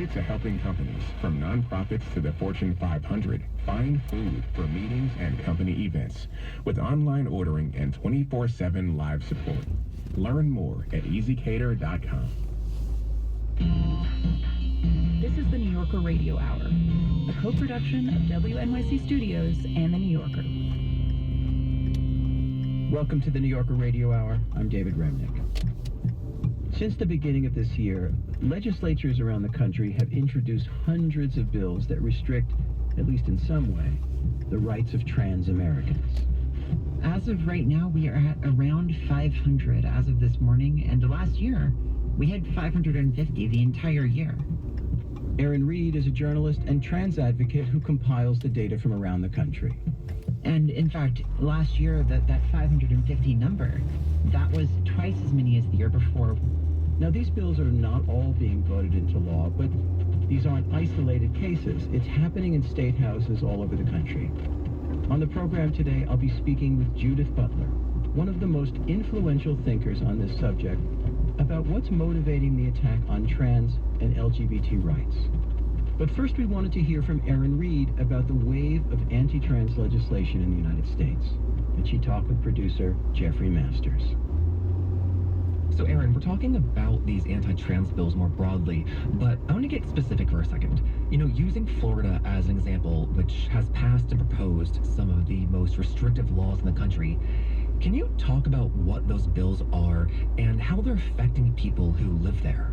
dedicated to helping companies, from nonprofits to the Fortune 500, find food for meetings and company events with online ordering and 24/7 live support. Learn more at easycater.com. This is the New Yorker Radio Hour, a co-production of WNYC Studios and the New Yorker. Welcome to the New Yorker Radio Hour. I'm David Remnick. Since the beginning of this year, legislatures around the country have introduced hundreds of bills that restrict, at least in some way, the rights of trans Americans. As of right now, we are at around 500 as of this morning, and last year, we had 550 the entire year. Erin Reed is a journalist and trans advocate who compiles the data from around the country. And in fact, last year, that 550 number, that was twice as many as the year before. Now, these bills are not all being voted into law, but these aren't isolated cases. It's happening in state houses all over the country. On the program today, I'll be speaking with Judith Butler, one of the most influential thinkers on this subject, about what's motivating the attack on trans and LGBT rights. But first, we wanted to hear from Erin Reed about the wave of anti-trans legislation in the United States. And she talked with producer Jeffrey Masters. So, Erin, we're talking about these anti-trans bills more broadly, but I want to get specific for a second. You know, using Florida as an example, which has passed and proposed some of the most restrictive laws in the country, can you talk about what those bills are and how they're affecting people who live there?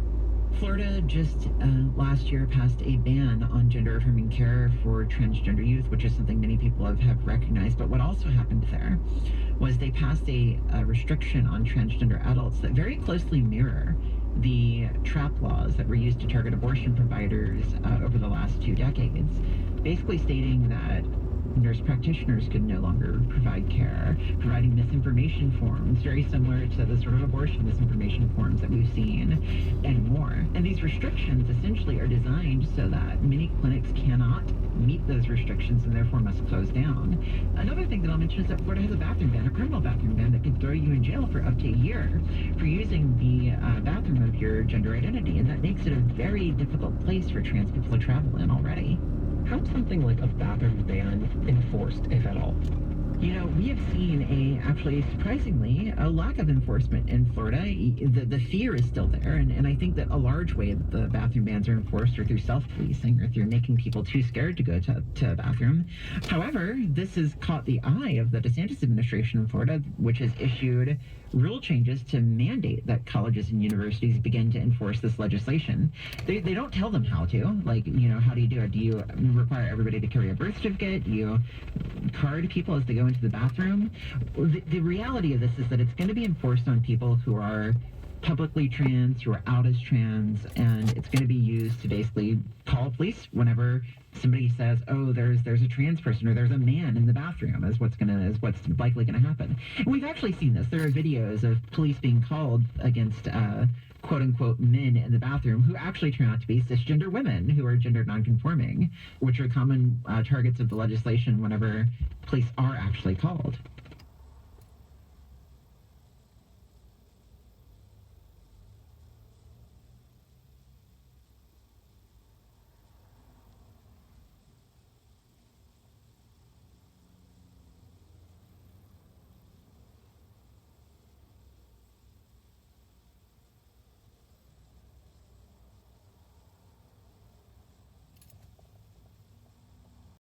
Florida just last year passed a ban on gender-affirming care for transgender youth, which is something many people have recognized. But what also happened there was they passed a restriction on transgender adults that very closely mirror the trap laws that were used to target abortion providers over the last 2 decades, basically stating that nurse practitioners could no longer provide care, providing misinformation forms, very similar to the sort of abortion misinformation forms that we've seen, and more. And these restrictions essentially are designed so that many clinics cannot meet those restrictions and therefore must close down. Another thing that I'll mention is that Florida has a bathroom ban, a criminal bathroom ban, that could throw you in jail for up to a year for using the bathroom of your gender identity, and that makes it a very difficult place for trans people to travel in already. How's something like a bathroom ban enforced, if at all? You know, we have seen actually surprisingly, a lack of enforcement in Florida. The fear is still there, and I think that a large way that the bathroom bans are enforced are through self-policing or through making people too scared to go to a bathroom. However, this has caught the eye of the DeSantis administration in Florida, which has issued rule changes to mandate that colleges and universities begin to enforce this legislation. They don't tell them how to. Like, you know, how do you do it? Do you require everybody to carry a birth certificate? Do you card people as they go into the bathroom? The reality of this is that it's going to be enforced on people who are publicly trans, who are out as trans, and it's going to be used to basically call police whenever somebody says, oh, there's a trans person or there's a man in the bathroom, is what's likely gonna happen. And we've actually seen this. There are videos of police being called against quote unquote men in the bathroom who actually turn out to be cisgender women who are gender nonconforming, which are common targets of the legislation whenever police are actually called.